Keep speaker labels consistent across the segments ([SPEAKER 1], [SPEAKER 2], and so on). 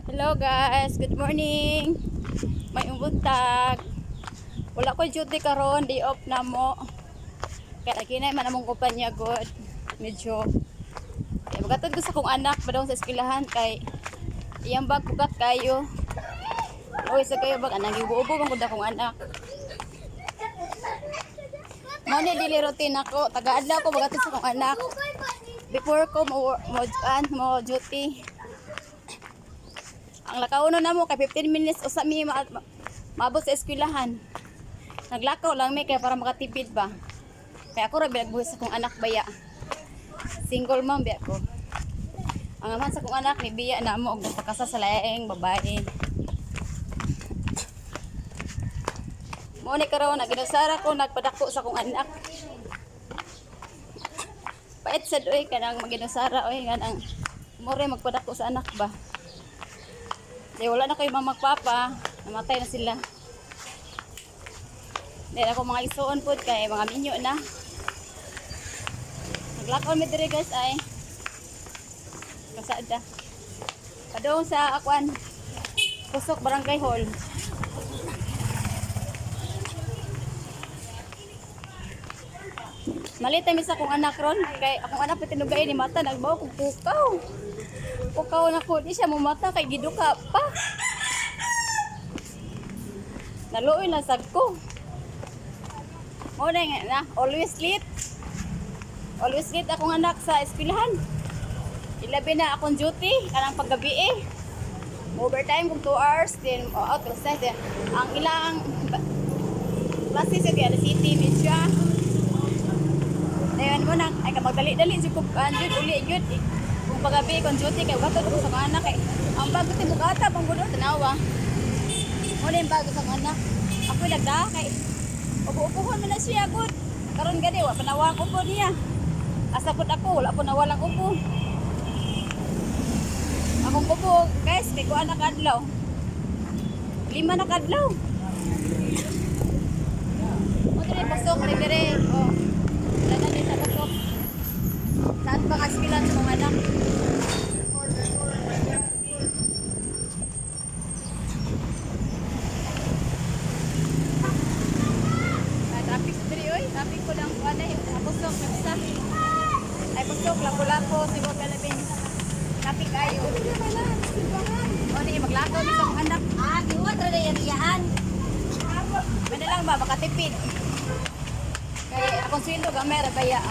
[SPEAKER 1] Hello guys, good morning. May buntag. Wala ko duty karon, day off na mo. Kaya kinay man among kumpanya good. Medyo magatod ko sa kong anak pa daw sa eskwelahan kay iyang bag kukat kayo. Oy sa kayo bag anang gibuubo man gud akong anak. Mo ni daily routine ako, taga-adlaw ko magatod sa kong anak. Before ko mo duty. Ang lakauno na mo kay 15 minutes usa mi maabot sa eskwelahan. Naglakaw lang mi kay para makatipid ba. Kaya ako ra binagbuhis sa kong anak baya. Single mom biya ko. Ang aman sa kong anak ni biya na mo og nagpakasa sa laing babae. Mo ni karon naginusara ko nagpadako sa kong anak. Pait sad oy kanang maginusara oy kanang more magpadako sa anak ba. Di wala na kayo magpapa, namatay na sila. Dahil ako mga isuon po kay mga minyo na. Naglakaw mi diri guys ay kasada. Padong sa akwan Pusok Barangay Hall. Malita mi sa akong anak ron kay akong anak pitinugay ni mata nagbaw kog pukaw. Pukaw na ko di siya mumata kay giduka pa. Naluoy na sad ko. Mo na always late. Always late akong anak sa eskwelahan. Ilabi na akong duty kanang paggabi eh. Overtime kung 2 hours then out of session. Ang ilang klase sa kaya city medya. Dayon mo na ay magdali-dali jud ko jud uli jud. Kung pagabi kung duty kay gatod ko sa mga anak kay ang bago ti bukata pang budo tanawa. Mo din bago sa mga anak. Ako lagda kay upo-upuhon man na siya gud. Karon gani wa panawa ko po niya. Asa pud ako wala po nawalang upo. Akong upo guys kay kuan na kadlaw. 5 na kadlaw. Mo dire pasok dire oh. Dala din sa pasok. Saan ba kaspilan sa mga anak? Traffic sa diri oy. Traffic ko lang kuan ay pasok sa. Ay pasok lapo-lapo siguro kalabin. Traffic ayo. O di maglakaw ni sa mga anak.
[SPEAKER 2] Diwa tra yan iyaan.
[SPEAKER 1] Pwede lang ba makatipid? Kaya akong sweldo gamay ra baya.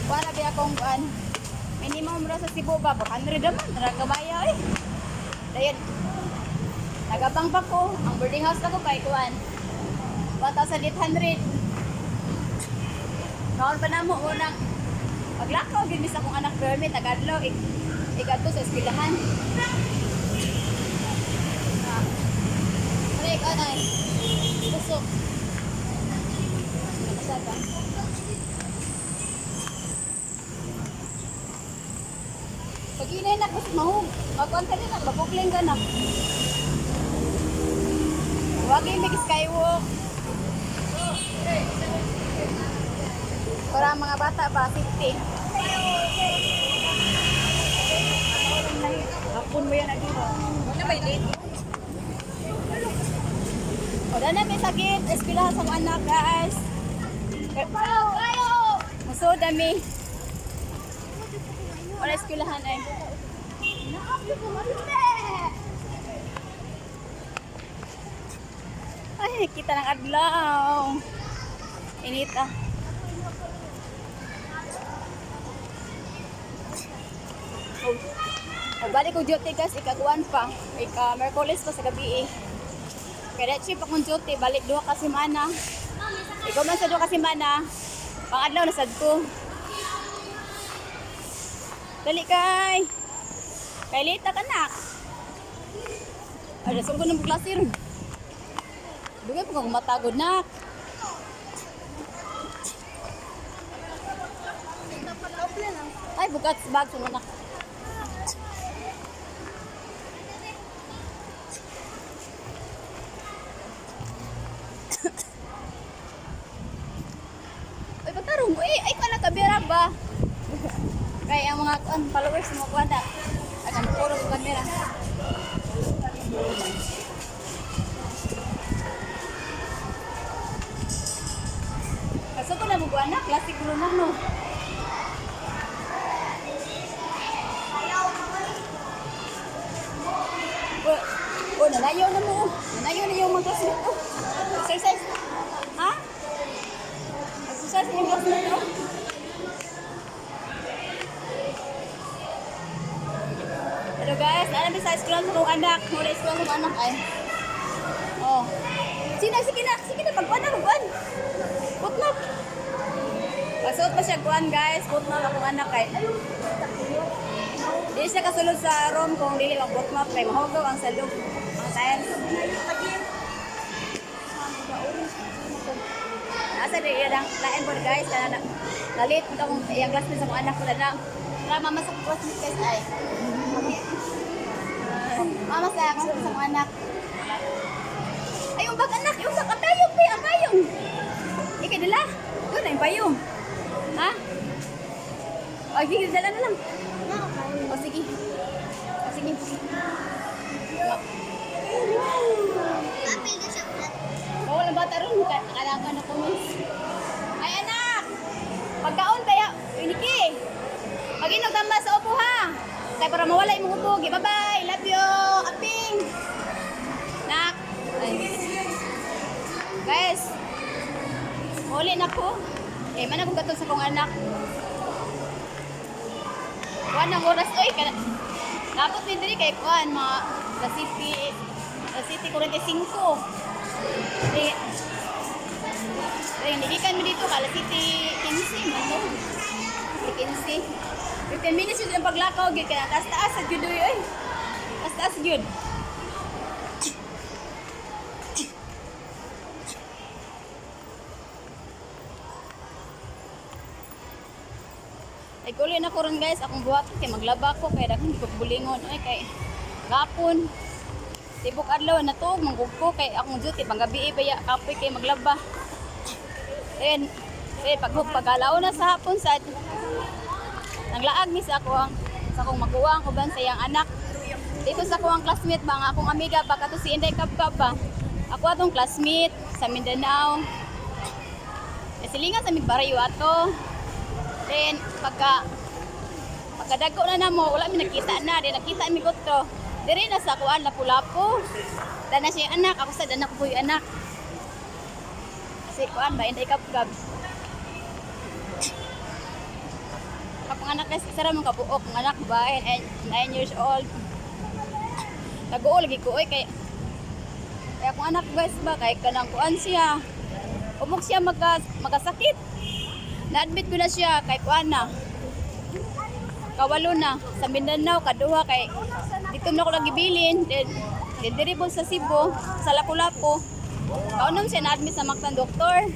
[SPEAKER 1] Para biya akong kuan. Minimum ra sa Cebu ba 400 naman ra kabaya eh. Dayon. Nagabang pa ko ang boarding house na ko kay kuan. 1,800. Noon pa namo unang paglakaw gid sa akong anak permit tagadlaw igadto sa eskwelahan. Break anay. Pusok. Masada. Pag inay na kus mahug. Magkuan ka din magbukling ka na. Huwag yung big skywalk. Para mga bata ba, safety. Hapon mo yan dito. Ano ba yun? O, na may sakit. Eskwelahan sa mga anak, guys. Muso, dami. Wala eskwelahan ay. Ay, kita ng adlaw. Init ah. Balik ko duty guys, ikaguan pa. Merkulis pa sa gabi eh. Kaya chip akong duty, balik 2 ka semana. Ikaw man sa 2 ka semana. Pang-adlaw na sad ko. Dali kay. Kay lita ka nak. Ada sungguh ng klase ron. Dugay pa kung matagod nak. Ay, bukat bag sa anak. Ay, patarong mo eh. Ay, pala kabira ba? Kaya ang mga followers mo kuha na. Akan puro sa kamera. nanayaw na mo. Nanayaw na yung mga classmate ko. Exercise. Ha? Exercise na yung classmate ko. Hello guys, alam mo sa school ng anak. Mula school ng anak ay. Oh. Sige na, pagkuhan na, pagkuhan. Putnap. Pagsuot pa siya kuhan guys, putnap akong anak ay. Di siya kasulod sa room kung dili ang putnap kay mahugaw ang salog. Ang tiles. Asa di yan ang lain po guys, kana nalit mo akong iyang classmate sa mga anak ko na. Tara mama sa classmate guys ay. Mama sa mga anak. Ay, umbag anak, umbag ang payong, ang payong. Ikay dala. Doon na yung payong. Ha? O, sige, dala na lang. O, sige. O, sige.
[SPEAKER 2] Apil na siya ulat.
[SPEAKER 1] O, walang bata rin. Kailangan na kumis. Ay, anak! Pagkaon kaya, Niki. Mag-inog tamba sa upo, ha? Kaya para mawala yung mga upo. Okay, bye-bye. Love you. Aping. Nak. Ay. Guys, huli na ko. Eh, man akong gatong sa kong anak. Kuhan ng oras. Uy, napot ni diri kay kuhan, mga La City 45. Eh, nilikan mo dito ka, La City 15. Ano? 15. 15 minutes yun ang paglakaw. Kaya taas-taas sa jud. Uy. Taas-taas jud. Ay kuli na ko ron guys, akong buhat kay maglaba ko kay daghang pagbulingon ay kay gapon. Tibok adlaw na to manggug ko kay akong duty panggabi baya kapoy kay maglaba. Then pagalaw na sa hapon sa naglaag ni sa akong maguwang ko ban sa iyang anak. Dito sa akong classmate ba nga akong amiga ba kato si Inday Kabkab ba. Ako atong classmate sa Mindanao. Silingan sa Migbarayo ato. Then, pagkadago na namo, wala mi nakita na. Then, nakita mi gotro. Dire na sa kuan, lapu-lapu. Dana siya yung anak. Ako sa dana ko yung anak. Kasi kuan ba, Inday Kabkab. Akong anak kasi, sarang mong kabuok. Ang anak ba, 9 years old. Nag-uol lagi ko, kaya akong anak guys ba, kaya kanang kuan siya. Umok siya magkasakit. Na-admit ko na siya kay Kuana. Kawalo na sa Mindanao kaduha kay dito na ko lagi bilin. Then diribol sa Cebu, sa Lapu-Lapu. Kaunom siya na-admit sa Mactan doktor.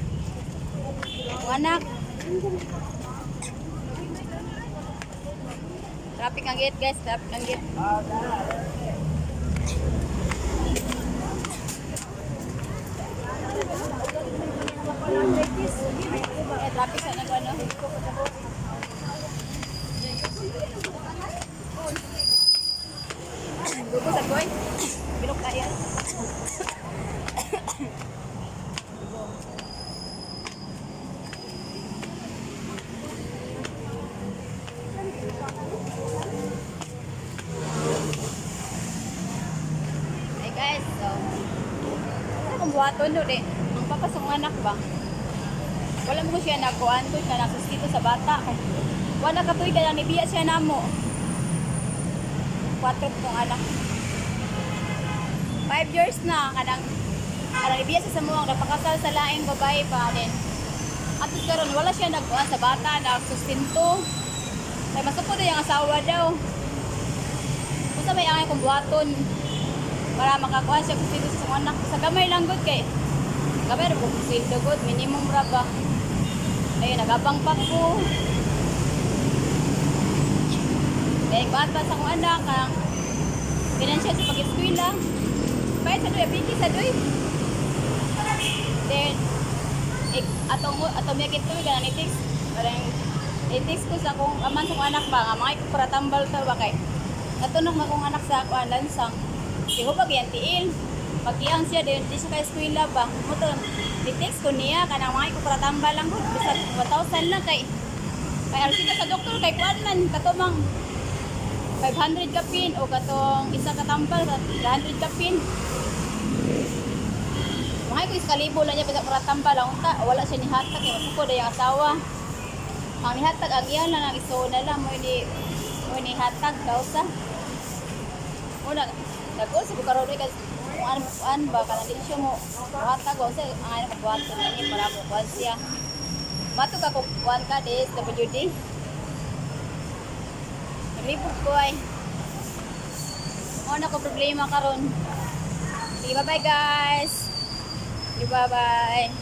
[SPEAKER 1] Anak. Traffic ang gate guys, traffic ang gate. Traffic sa nagano. Dugo sa boy. Bilok kaya. Hey guys, so kung buhaton do de, ang papasong anak ba? Wala mo siya nagkuhan ko siya nasusito sa bata. Wala katuig ka lang nibiya siya namo. 4 kong anak. 5 years na kanang nibiya siya sa muwang napakasal sa laing babae pa din. At karon wala siya nagkuhan sa bata nasustinto. Kaya masuko na yung asawa daw. Kung sa may angay kong buhaton para makakuha siya kung sa mga anak. Sa gamay lang good kay gamay rin kung sildo good. Minimum raba. Ayun, nagabang pa ko. Kaya bata sa kong anak, financial sa pag-eskwila. Kaya sa doy, apiki sa doy. Then, atong yakit ko, ganang i-text. Parang, i-text ko sa kong aman sa kong anak ba, nga mga ikuparatambal to ba kay. Natunog na kong anak sa ako, lansang. Di ko pag yan tiil. Pag-iyang siya, di siya kay eskwila ba. Muto, i-text ko niya, kanang mga ikuparatambal lang ko. Bisa 1,000 lang kay. Kaya alas kita sa doktor, kay kuan man, katumang. 500 ka pin o katong isa ka tampal 300 ka pin. Mga ko iskalibo lang niya pagka para tampal ang unta wala siya nihatag kay masuko da yung asawa. Ang nihatag ang iyan lang ang iso na lang mo ni hatag daw sa. Una nag-all sa karon kay kung ano ba kanang di siya mo hatag o sa ang ano kabuhat na niya para mo kuan siya. Mato ka kung kuan ka des WD. Naglipod ko ay. Ano ko problema karon. Sige, bye-bye guys. Sige, bye-bye.